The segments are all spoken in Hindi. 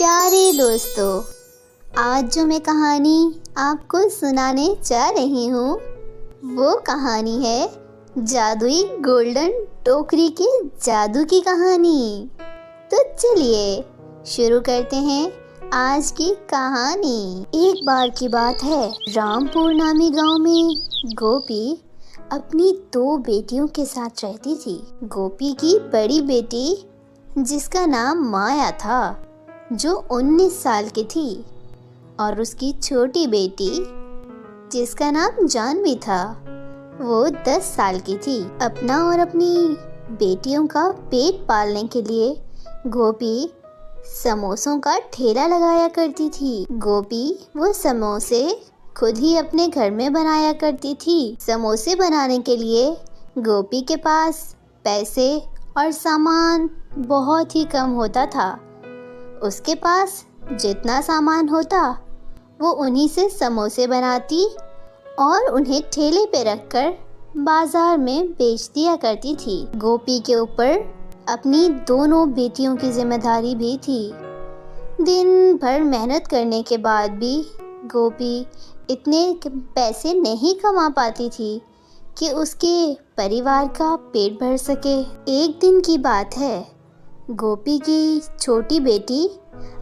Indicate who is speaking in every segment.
Speaker 1: प्यारे दोस्तों, आज जो मैं कहानी आपको सुनाने जा रही हूँ वो कहानी है जादुई गोल्डन टोकरी के जादू की कहानी। तो चलिए शुरू करते हैं आज की कहानी। एक बार की बात है, रामपुर नामी गांव में गोपी अपनी 2 बेटियों के साथ रहती थी। गोपी की बड़ी बेटी जिसका नाम माया था, जो 19 साल की थी, और उसकी छोटी बेटी जिसका नाम जानवी था, वो 10 साल की थी। अपना और अपनी बेटियों का पेट पालने के लिए गोपी समोसों का ठेला लगाया करती थी। गोपी वो समोसे खुद ही अपने घर में बनाया करती थी। समोसे बनाने के लिए गोपी के पास पैसे और सामान बहुत ही कम होता था। उसके पास जितना सामान होता वो उन्हीं से समोसे बनाती और उन्हें ठेले पे रखकर बाजार में बेच दिया करती थी। गोपी के ऊपर अपनी दोनों बेटियों की जिम्मेदारी भी थी। दिन भर मेहनत करने के बाद भी गोपी इतने पैसे नहीं कमा पाती थी कि उसके परिवार का पेट भर सके। एक दिन की बात है, गोपी की छोटी बेटी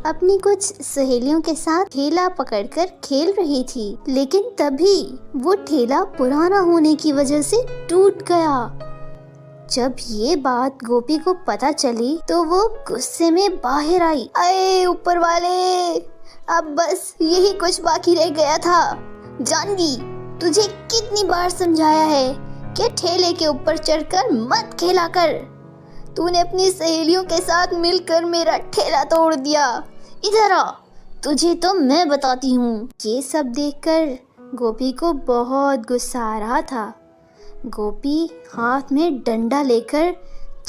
Speaker 1: अपनी कुछ सहेलियों के साथ ठेला पकड़कर खेल रही थी, लेकिन तभी वो ठेला पुराना होने की वजह से टूट गया। जब ये बात गोपी को पता चली तो वो गुस्से में बाहर आई। अरे ऊपर वाले, अब बस यही कुछ बाकी रह गया था। जानवी, तुझे कितनी बार समझाया है कि ठेले के ऊपर चढ़कर मत खेला कर। तूने अपनी सहेलियों के साथ मिलकर मेरा ठेला तोड़ दिया। इधर आ, तुझे तो मैं बताती हूँ। ये सब देखकर गोपी को बहुत गुस्सा आ रहा था। गोपी हाथ में डंडा लेकर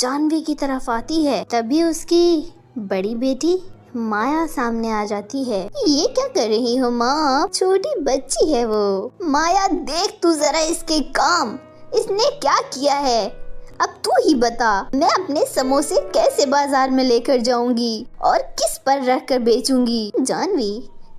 Speaker 1: जानवी की तरफ आती है। तभी उसकी बड़ी बेटी माया सामने आ जाती है। ये क्या कर रही हो माँ? छोटी बच्ची है वो। माया, देख तू जरा इसके काम, इसने क्या किया है। अब तू ही बता, मैं अपने समोसे कैसे बाजार में लेकर जाऊंगी और किस पर रखकर बेचूंगी। जानवी,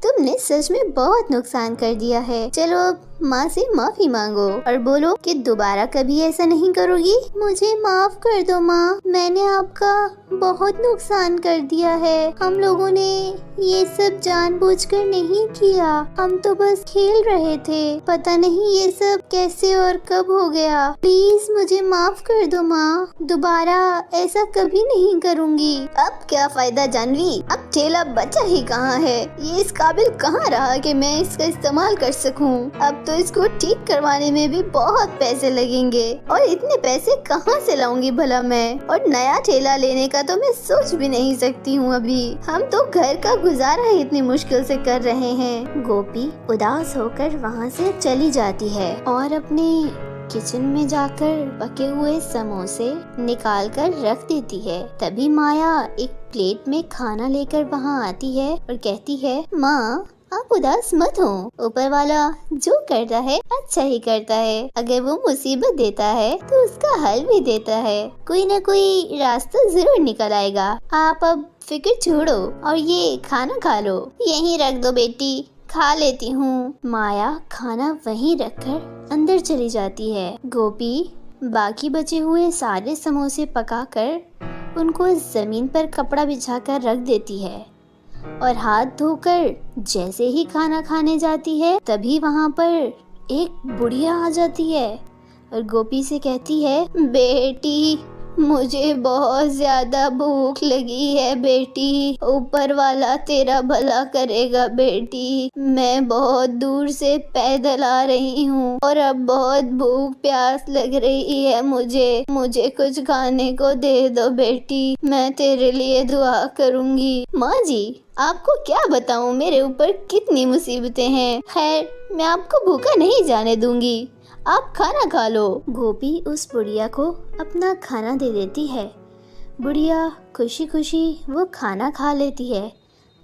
Speaker 1: तुमने सच में बहुत नुकसान कर दिया है। चलो अब माँ से माफी मांगो और बोलो कि दोबारा कभी ऐसा नहीं करोगी। मुझे माफ कर दो माँ, मैंने आपका बहुत नुकसान कर दिया है। हम लोगों ने ये सब जानबूझकर नहीं किया, हम तो बस खेल रहे थे। पता नहीं ये सब कैसे और कब हो गया। प्लीज मुझे माफ कर दो माँ, दोबारा ऐसा कभी नहीं करूँगी। अब क्या फायदा जानवी, अब ठेला बचा ही कहाँ है। ये इस काबिल कहाँ रहा कि मैं इसका इस्तेमाल कर सकूं। अब तो इसको ठीक करवाने में भी बहुत पैसे लगेंगे और इतने पैसे कहाँ से लाऊंगी भला मैं। और नया ठेला लेने का तो मैं सोच भी नहीं सकती हूँ। अभी हम तो घर का गुजारा ही इतनी मुश्किल से कर रहे हैं। गोपी उदास होकर वहाँ से चली जाती है और अपने किचन में जाकर पके हुए समोसे निकाल कर रख देती है। तभी माया एक प्लेट में खाना लेकर वहाँ आती है और कहती है, माँ आप उदास मत हो, ऊपर वाला जो करता है अच्छा ही करता है। अगर वो मुसीबत देता है तो उसका हल भी देता है। कोई न कोई रास्ता जरूर निकल आएगा। आप अब फिक्र छोड़ो और ये खाना खा लो। यहीं रख दो बेटी, खा लेती हूँ। माया खाना वहीं रखकर अंदर चली जाती है। गोपी बाकी बचे हुए सारे समोसे पकाकर उनको जमीन पर कपड़ा बिछाकर रख देती है और हाथ धोकर जैसे ही खाना खाने जाती है तभी वहाँ पर एक बुढ़िया आ जाती है और गोपी से कहती है, बेटी मुझे बहुत ज्यादा भूख लगी है बेटी, ऊपर वाला तेरा भला करेगा बेटी। मैं बहुत दूर से पैदल आ रही हूँ और अब बहुत भूख प्यास लग रही है मुझे कुछ खाने को दे दो बेटी, मैं तेरे लिए दुआ करूँगी। माँ जी, आपको क्या बताऊँ मेरे ऊपर कितनी मुसीबतें हैं। खैर मैं आपको भूखा नहीं जाने दूंगी, आप खाना खा लो। गोपी उस बुढ़िया को अपना खाना दे देती है। बुढ़िया खुशी खुशी वो खाना खा लेती है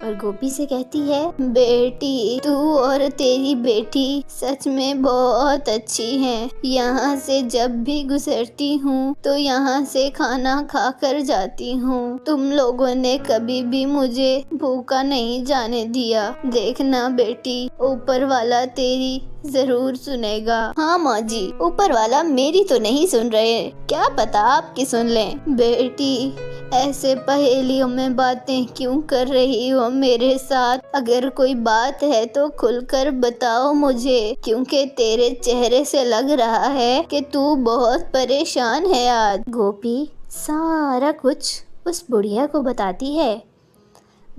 Speaker 1: और गोपी से कहती है, बेटी तू और तेरी बेटी सच में बहुत अच्छी हैं। यहाँ से जब भी गुजरती हूँ तो यहाँ से खाना खाकर जाती हूँ। तुम लोगों ने कभी भी मुझे भूखा नहीं जाने दिया। देखना बेटी, ऊपर वाला तेरी जरूर सुनेगा। हाँ माँ जी, ऊपर वाला मेरी तो नहीं सुन रहे, क्या पता आपकी सुन लें। बेटी ऐसे पहेलियों में बातें क्यों कर रही हो मेरे साथ? अगर कोई बात है तो खुलकर बताओ मुझे, क्योंकि तेरे चेहरे से लग रहा है कि तू बहुत परेशान है आज। गोपी सारा कुछ उस बुढ़िया को बताती है।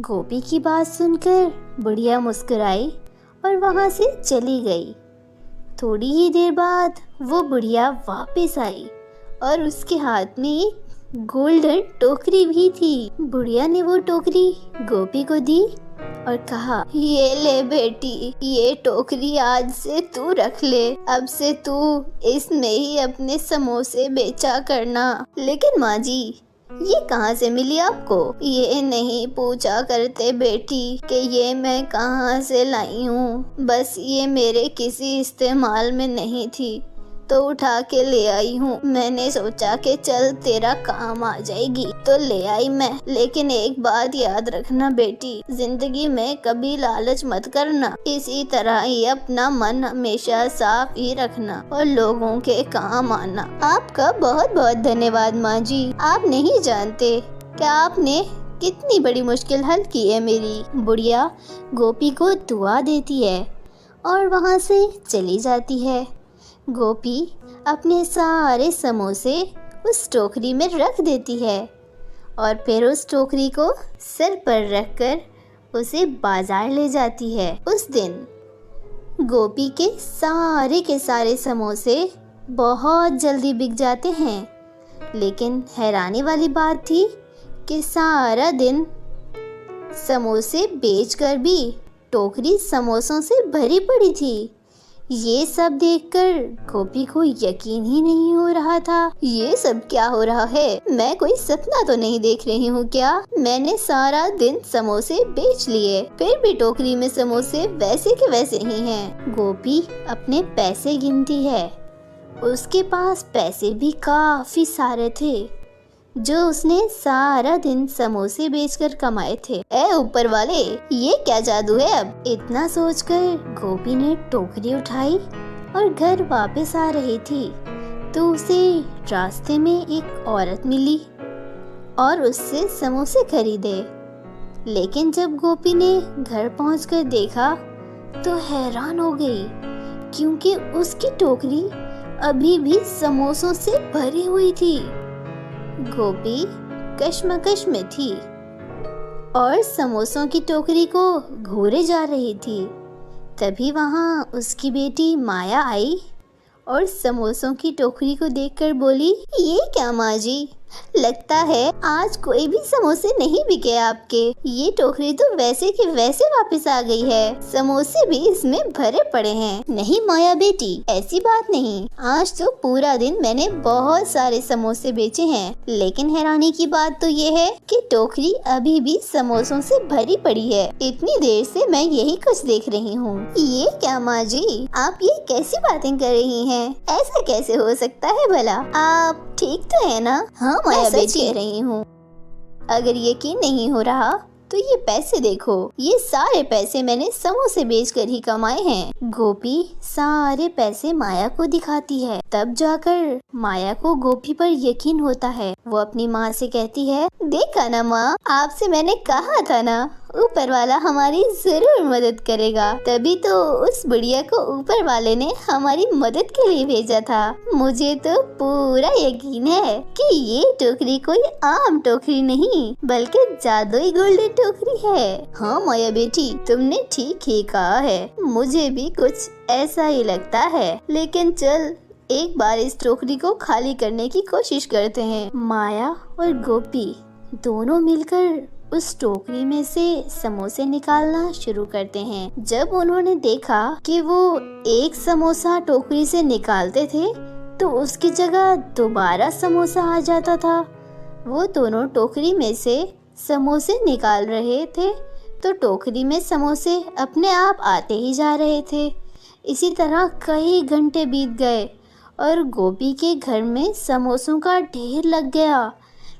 Speaker 1: गोपी की बात सुनकर बुढ़िया मुस्कुराई और वहाँ से चली गई। थोड़ी ही देर बाद वो बुढ़िया वापस आई और उसके हाथ में एक गोल्डन टोकरी भी थी। बुढ़िया ने वो टोकरी गोपी को दी और कहा, ये ले बेटी, ये टोकरी आज से तू रख ले। अब से तू इसमें ही अपने समोसे बेचा करना। लेकिन माँ जी, ये कहाँ से मिली आपको? ये नहीं पूछा करते बेटी कि ये मैं कहाँ से लाई हूँ, बस ये मेरे किसी इस्तेमाल में नहीं थी तो उठा के ले आई हूँ। मैंने सोचा कि चल तेरा काम आ जाएगी तो ले आई मैं। लेकिन एक बात याद रखना बेटी, जिंदगी में कभी लालच मत करना। इसी तरह ही अपना मन हमेशा साफ ही रखना और लोगों के काम आना। आपका बहुत बहुत धन्यवाद माँ जी। आप नहीं जानते कि आपने कितनी बड़ी मुश्किल हल की है मेरी। बुढ़िया गोपी को दुआ देती है और वहाँ से चली जाती है। गोपी अपने सारे समोसे उस टोकरी में रख देती है और फिर उस टोकरी को सिर पर रखकर उसे बाजार ले जाती है। उस दिन गोपी के सारे समोसे बहुत जल्दी बिक जाते हैं। लेकिन हैरानी वाली बात थी कि सारा दिन समोसे बेचकर भी टोकरी समोसों से भरी पड़ी थी। ये सब देखकर गोपी को यकीन ही नहीं हो रहा था। ये सब क्या हो रहा है? मैं कोई सपना तो नहीं देख रही हूँ क्या? मैंने सारा दिन समोसे बेच लिए, फिर भी टोकरी में समोसे वैसे के वैसे ही हैं। गोपी अपने पैसे गिनती है। उसके पास पैसे भी काफी सारे थे जो उसने सारा दिन समोसे बेचकर कमाए थे। ए ऊपर वाले, ये क्या जादू है? अब इतना सोचकर गोपी ने टोकरी उठाई और घर वापस आ रही थी तो उसे रास्ते में एक औरत मिली और उससे समोसे खरीदे। लेकिन जब गोपी ने घर पहुंचकर देखा तो हैरान हो गई, क्योंकि उसकी टोकरी अभी भी समोसों से भरी हुई थी। गोपी कश्मकश में थी और समोसों की टोकरी को घूरे जा रही थी। तभी वहाँ उसकी बेटी माया आई और समोसों की टोकरी को देखकर बोली, ये क्या माँ जी, लगता है आज कोई भी समोसे नहीं बिके आपके। ये टोकरी तो वैसे की वैसे वापस आ गई है, समोसे भी इसमें भरे पड़े हैं। नहीं माया बेटी, ऐसी बात नहीं, आज तो पूरा दिन मैंने बहुत सारे समोसे बेचे हैं। लेकिन हैरानी की बात तो ये है कि टोकरी अभी भी समोसों से भरी पड़ी है। इतनी देर से मैं यही कुछ देख रही हूँ। ये क्या माँ जी, आप ये कैसी बातें कर रही हैं? ऐसा कैसे हो सकता है भला? आप ठीक तो है ना? हाँ माया बेटी, कह रही हूँ। अगर यकीन नहीं हो रहा तो ये पैसे देखो, ये सारे पैसे मैंने समोसे बेचकर ही कमाए हैं। गोपी सारे पैसे माया को दिखाती है। तब जाकर माया को गोपी पर यकीन होता है। वो अपनी माँ से कहती है, देखा ना माँ, आपसे मैंने कहा था ना, ऊपर वाला हमारी जरूर मदद करेगा। तभी तो उस बुढ़िया को ऊपर वाले ने हमारी मदद के लिए भेजा था। मुझे तो पूरा यकीन है कि ये टोकरी कोई आम टोकरी नहीं, बल्कि जादुई गोल्डन टोकरी है। हाँ माया बेटी, तुमने ठीक ही कहा है, मुझे भी कुछ ऐसा ही लगता है। लेकिन चल, एक बार इस टोकरी को खाली करने की कोशिश करते हैं। माया और गोपी दोनों मिलकर उस टोकरी में से समोसे निकालना शुरू करते हैं। जब उन्होंने देखा कि वो एक समोसा टोकरी से निकालते थे तो उसकी जगह दोबारा समोसा आ जाता था। वो दोनों टोकरी में से समोसे निकाल रहे थे तो टोकरी में समोसे अपने आप आते ही जा रहे थे। इसी तरह कई घंटे बीत गए और गोपी के घर में समोसों का ढेर लग गया,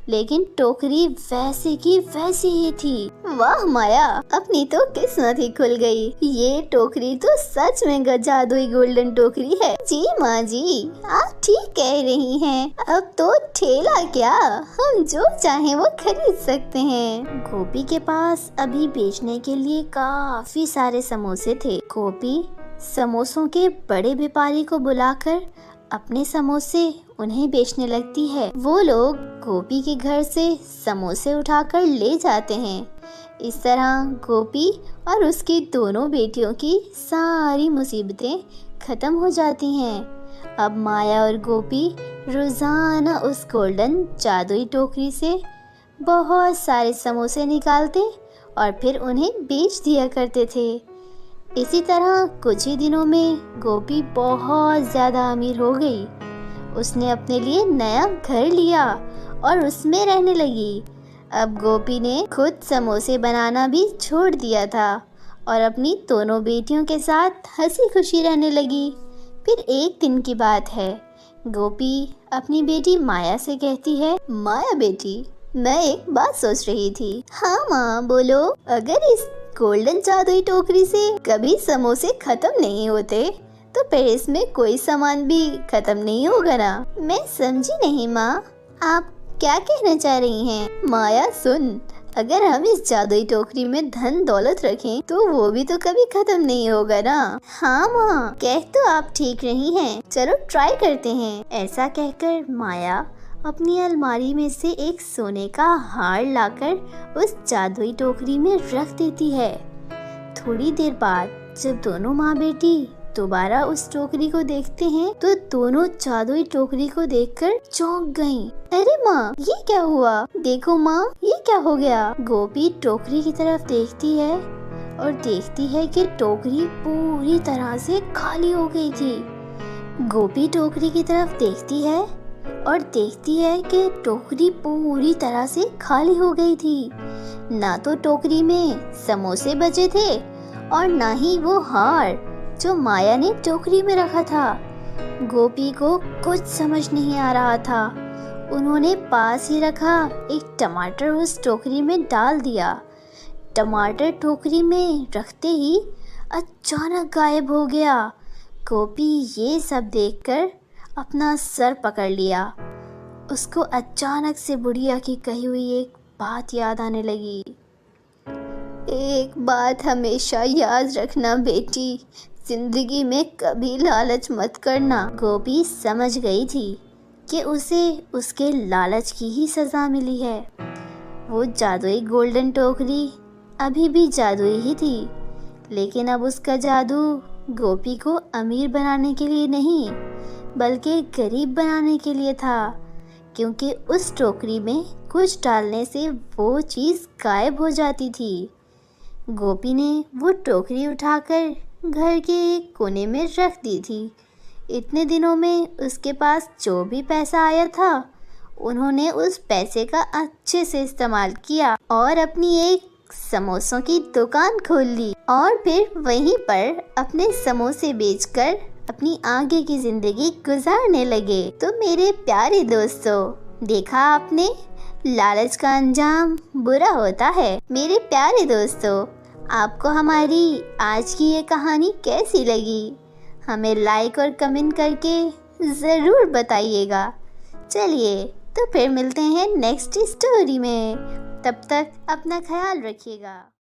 Speaker 1: लेकिन टोकरी वैसे की वैसी ही थी। वाह माया, अपनी तो किस्मत ही खुल गई। ये टोकरी तो सच में जादुई गोल्डन टोकरी है। जी माँ जी, आप ठीक कह रही हैं। अब तो ठेला क्या, हम जो चाहें वो खरीद सकते हैं। गोपी के पास अभी बेचने के लिए काफी सारे समोसे थे। गोपी समोसों के बड़े व्यापारी को बुलाकर अपने समोसे उन्हें बेचने लगती है। वो लोग गोपी के घर से समोसे उठाकर ले जाते हैं। इस तरह गोपी और उसकी दोनों बेटियों की सारी मुसीबतें खत्म हो जाती हैं। अब माया और गोपी रोजाना उस गोल्डन जादुई टोकरी से बहुत सारे समोसे निकालते और फिर उन्हें बेच दिया करते थे। इसी तरह कुछ ही दिनों में गोपी बहुत ज़्यादा अमीर हो गई। उसने अपने लिए नया घर लिया और उसमें रहने लगी। अब गोपी ने खुद समोसे बनाना भी छोड़ दिया था और अपनी दोनों बेटियों के साथ हंसी खुशी रहने लगी। फिर एक दिन की बात है, गोपी अपनी बेटी माया से कहती है, माया बेटी, मैं एक बात सोच रही थी। हाँ माँ बोलो। अगर इस गोल्डन जादुई टोकरी से कभी समोसे खत्म नहीं होते तो फिर इसमें कोई सामान भी खत्म नहीं होगा ना। मैं समझी नहीं माँ, आप क्या कहना चाह रही हैं? माया सुन, अगर हम इस जादुई टोकरी में धन दौलत रखें तो वो भी तो कभी खत्म नहीं होगा ना। हाँ माँ, कह तो आप ठीक रही हैं। चलो ट्राई करते हैं। ऐसा कहकर माया अपनी अलमारी में से एक सोने का हार लाकर उस जादुई टोकरी में रख देती है। थोड़ी देर बाद जब दोनों माँ बेटी दोबारा उस टोकरी को देखते हैं तो दोनों जादुई टोकरी को देखकर चौंक गईं। अरे माँ, ये क्या हुआ? देखो माँ, ये क्या हो गया? गोपी टोकरी की तरफ देखती है और देखती है कि टोकरी पूरी तरह से खाली हो गई थी। गोपी टोकरी की तरफ देखती है और देखती है कि टोकरी पूरी तरह से खाली हो गई थी। ना तो टोकरी में समोसे बचे थे और ना ही वो हार जो माया ने टोकरी में रखा था। गोपी को कुछ समझ नहीं आ रहा था। उन्होंने पास ही रखा एक टमाटर उस टोकरी में डाल दिया। टमाटर टोकरी में रखते ही अचानक गायब हो गया। गोपी ये सब देखकर अपना सर पकड़ लिया। उसको अचानक से बुढ़िया की कही हुई एक बात याद आने लगी। एक बात हमेशा याद रखना बेटी, जिंदगी में कभी लालच मत करना। गोपी समझ गई थी कि उसे उसके लालच की ही सज़ा मिली है। वो जादुई गोल्डन टोकरी अभी भी जादुई ही थी, लेकिन अब उसका जादू गोपी को अमीर बनाने के लिए नहीं बल्कि गरीब बनाने के लिए था, क्योंकि उस टोकरी में कुछ डालने से वो चीज़ गायब हो जाती थी। गोपी ने वो टोकरी उठाकर घर के एक कोने में रख दी थी। इतने दिनों में उसके पास जो भी पैसा आया था उन्होंने उस पैसे का अच्छे से इस्तेमाल किया और अपनी एक समोसों की दुकान खोल ली और फिर वहीं पर अपने समोसे बेचकर अपनी आगे की जिंदगी गुजारने लगे। तो मेरे प्यारे दोस्तों, देखा आपने, लालच का अंजाम बुरा होता है। मेरे प्यारे दोस्तों, आपको हमारी आज की ये कहानी कैसी लगी? हमें लाइक और कमेंट करके ज़रूर बताइएगा। चलिए तो फिर मिलते हैं नेक्स्ट स्टोरी में। तब तक अपना ख्याल रखिएगा।